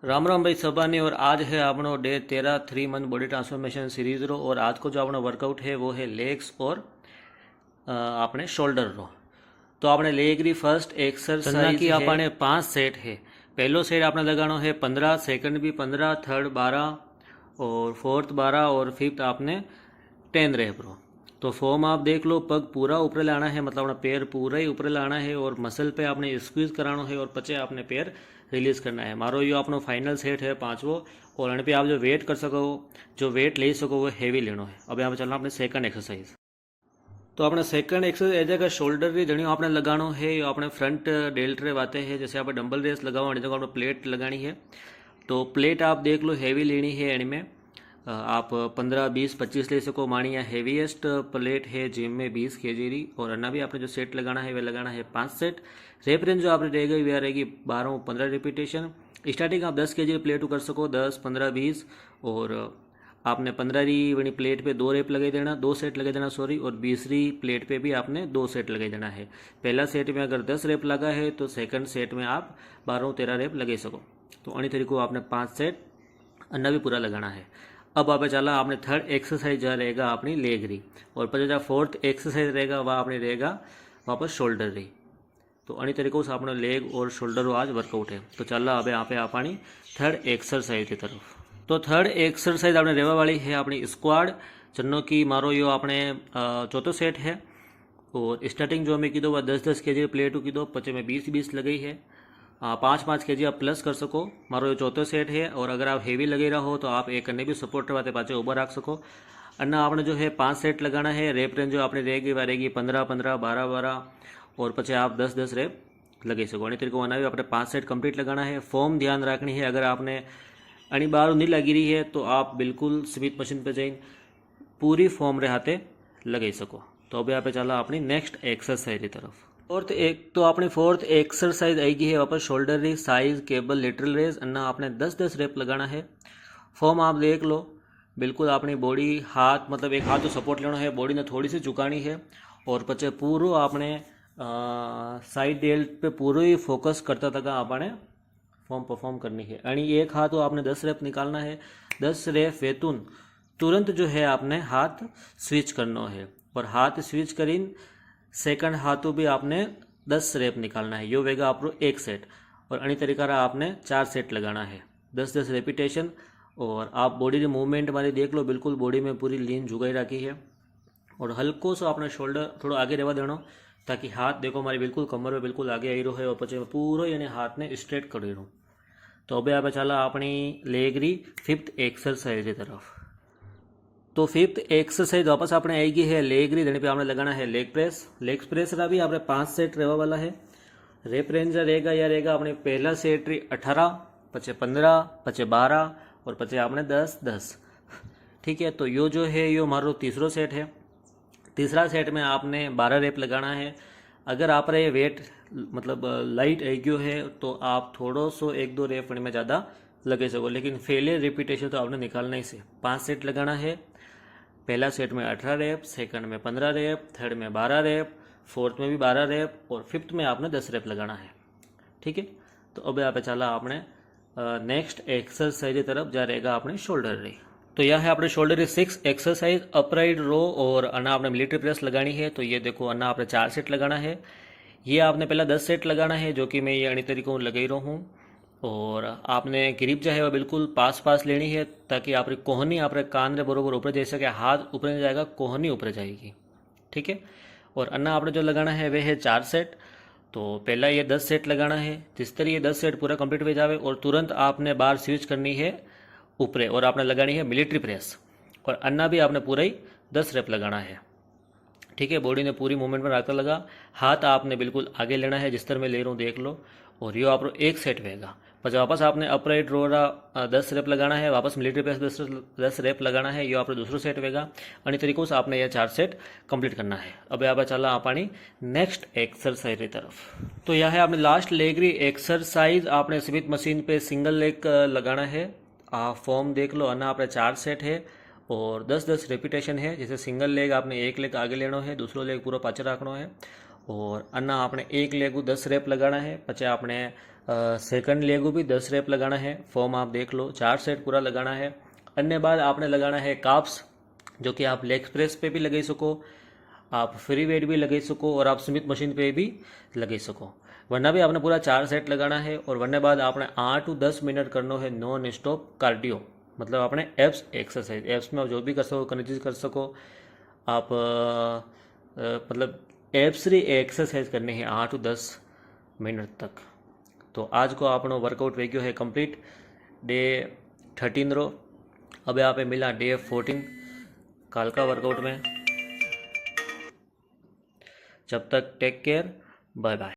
राम राम भाई सभानी। और आज है आपनो day 13 3 month body transformation series रो। और आज को जो आपनो वर्कआउट है वो है लेग्स और આપણે શોલ્ડર રો। तो આપણે લેગ રી ફર્સ્ટ एक्सरसाइज की આપણે 5 सेट है। पहलो सेट आपने लगानो है 15, सेकंड भी 15, थर्ड 12 और फोर्थ 12 और फिफ्थ आपने 10 रेप रो। तो फॉर्म आप देख लो, पग पूरा ऊपर लाना है, मतलब अपना पैर पूरा ही ऊपर लाना है और मसल पे आपने स्क्वीज कराना है और पचे आपने पैर रिलीज करना है। मारो यो अपनो फाइनल सेट है 5वो। और अने पे आप जो वेट कर सको, जो वेट ले सको वो हेवी लेनो है। अब यहाँ पे चलना अपने सेकंड एक्सरसाइज। तो अपने सेकंड एक्सरसाइज ए जगह शोल्डर री जणियों आपने लगानो है। यो अपने फ्रंट डेल्ट रे बातें है, जैसे आप डंबल रेस लगाओ जगह आपने प्लेट लगानी है। तो प्लेट आप देख लो हेवी लेनी है। एनी में आप 15, 20, 25 ले सको। मानिया हेवीएस्ट प्लेट है जिम में 20 kg री। और अन्ना भी आपने जो सेट लगाना है वह लगाना है 5 सेट। रेप रेंज जो आपने रहेगी वह रहेगी 12 15 रिपीटेशन। स्टार्टिंग आप 10 kg प्लेट कर सको, 10, 15, 20। और आपने 15 री वनी प्लेट पे 2 रेप लगा देना, 2 सेट लगा देना सॉरी। और 20 री प्लेट पे भी आपने 2 सेट लगा देना है। पहला सेट में अगर 10 रेप लगा है तो सेकंड सेट में आप 12 13 रेप लगा सको। तो अनी तरीको आपने 5 सेट अन्ना भी पूरा लगाना है। अब आप चला आपने थर्ड एक्सरसाइज जो रहेगा अपनी लेग री। और પછી जो फोर्थ एक्सरसाइज रहेगा वह अपनी रहेगा वापस शोल्डर री। तो अनी तरीकों से अपना लेग और शोल्डर आज वर्कआउट है। तो चल अब यहाँ पे अपनी थर्ड एक्सरसाइज की तरफ। तो थर्ड एक्सरसाइज आपने रहवा वाली है अपनी स्क्वाड, जनो की मारो यो अपने चौथो सेट है। और स्टार्टिंग जो मैं कीधो वह 10 kg प्लेट कीधो, पचे में 20 लगाई है। 5 kg आप प्लस कर सको। मारो ये चौथो सेट है। और अगर आप हेवी लगे रहा हो तो आप एक अन्य भी सपोर्ट करवाते पाचे ऊपर रख सको। अन्ना आपने जो है 5 सेट लगाना है। रेप रेंज जो आपने रहेगी 15 15, 12 12 और पचे आप 10 10 रेप लगे सको। अनी तरीके आना भी आपने 5 सेट कंप्लीट लगाना है। फॉर्म ध्यान रखनी है। अगर आपने अणी बार नहीं लगी रही है तो आप बिल्कुल स्मिथ मशीन पे जाइन पूरी फॉर्म रे हाथे लगे सको। तो अब यहाँ पे चला अपनी नेक्स्ट एक्सरसाइज की तरफ। फोर्थ एक तो अपनी फोर्थ एक्सरसाइज आएगी है वापस शोल्डर री, साइज केबल लेटरल रेज। अन्ना आपने 10 10 रेप लगाना है। फॉर्म आप देख लो, बिल्कुल अपनी बॉडी हाथ मतलब एक हाथ तो सपोर्ट लेना है, बॉडी ने थोड़ी सी झुकानी है। और पचे पूरो आपने साइड डेल्ट पे पूरो ही फोकस करता तक आपने फॉर्म परफॉर्म करनी है। यानी एक हाथ तो आपने 10 रेप निकालना है। 10 रेप वेतुन तुरंत जो है आपने हाथ स्विच करना है। और हाथ स्विच करीन सेकंड हाथों भी आपने 10 रेप निकालना है। यो वेगा आपको एक सेट। और अनी तरीका आपने 4 सेट लगाना है, 10 10 रेपिटेशन। और आप बॉडी की मूवमेंट हमारी देख लो, बिल्कुल बॉडी में पूरी लीन झुकाई रखी है। और हल्को सो अपने शोल्डर थोड़ा आगे रहवा देना, ताकि हाथ देखो हमारी बिल्कुल कमर में बिल्कुल आगे आई रहो है। और पचे पूरो यानी हाथ ने स्ट्रेट कर रहो। तो अब आप चला अपनी लेग री फिफ्थ एक्सरसाइज की तरफ। तो फिफ्थ एक्सरसाइज वापस आपने आएगी है लेग री, जने पे आपने लगाना है लेग प्रेस। लेग प्रेस रा भी आपने 5 सेट रहवा वाला है। रेप रेंज रहेगा या रहेगा अपने पहला सेट री 18, पचे 15, पचे 12 और पचे आपने 10 10। ठीक है। तो यो जो है यो मारो तीसरो सेट है। तीसरा सेट में आपने 12 रेप लगाना है। अगर आप रे वेट मतलब लाइट आई गयो है तो आप थोड़ो सो 1 2 रेप में ज़्यादा लगे सको, लेकिन फेलियर रिपीटेशन तो आपने निकालना ही से। 5 सेट लगाना है। पहला सेट में 18 रेप, सेकंड में 15 रेप, थर्ड में 12 रेप, फोर्थ में भी 12 रेप और फिफ्थ में आपने 10 रेप लगाना है। ठीक है। तो अब यहाँ पे चला आपने नेक्स्ट एक्सरसाइज की तरफ जा रहेगा अपने शोल्डर री। तो यह है अपने शोल्डर की 6 एक्सरसाइज, अपराइट रो। और अन्ना आपने मिलिट्री प्रेस लगानी है। तो ये देखो अन्ना आपने 4 सेट लगाना है। ये आपने पहला 10 सेट लगाना है, जो कि मैं ये अणी तरीकों लगा रहा हूँ। और आपने ग्रिप जो है वह बिल्कुल पास पास लेनी है, ताकि आपकी कोहनी आप कान रे बरोबर ऊपर जा सके। हाथ ऊपर नहीं जाएगा, कोहनी ऊपर जाएगी। ठीक है। और अन्ना आपने जो लगाना है वह है 4 सेट। तो पहला ये 10 सेट लगाना है। जिस तरह ये 10 सेट पूरा कंप्लीट हो जाए और तुरंत आपने बार स्विच करनी है ऊपरे और आपने लगानी है मिलिट्री प्रेस। और अन्ना भी आपने पूरा ही 10 रेप लगाना है। ठीक है। बॉडी ने पूरी मूवमेंट में रखकर लगा। हाथ आपने बिल्कुल आगे लेना है, जिस तरह मैं ले रहा हूँ देख लो। और यो आप एक सेट रहेगा। पर वापस आपने अपराइट रोरा 10 रेप लगाना है, वापस मिलिट्री प्रेस 10 रेप लगाना है। यो आप दूसरो सेट रहेगा। अनी तरीकों से आपने यह 4 सेट कंप्लीट करना है। अब यहाँ पर चला अपनी नेक्स्ट एक्सरसाइज की तरफ। तो यह है अपनी लास्ट लेग री एक्सरसाइज। आपने स्मिथ मशीन पे सिंगल लेग लगाना है। फॉर्म देख लो, अन्ना आपने 4 सेट है और 10 10 रेपिटेशन है। जैसे सिंगल लेग आपने एक लेग आगे लेना है, दूसरो लेग पूरा पाछे रखना है। और अन्ना आपने एक लेगू 10 रेप लगाना है, पचे आपने सेकंड लेगू भी 10 रेप लगाना है। फॉर्म आप देख लो, 4 सेट पूरा लगाना है। अन्य बाद आपने लगाना है काप्स, जो कि आप लेग प्रेस पे भी लगाई सको, आप फ्री वेट भी लगाई सको और आप स्मिथ मशीन पे भी लगाई सको। वरना भी आपने पूरा 4 सेट लगाना है। और वरना बाद आपने 8 to 10 मिनट करना है नॉन स्टॉप कार्डियो, मतलब आपने एब्स एक्सरसाइज, एब्स में आप जो भी कर सको, कनेक्ट कर सको आप, मतलब एब्स री एक्सरसाइज करनी है 8 to 10 मिनट तक। तो आज को आपनो वर्कआउट वे गयो है कंप्लीट। डे 13 रो, अब आप मिला डे 14 काल का वर्कआउट में। जब तक टेक केयर, बाय बाय।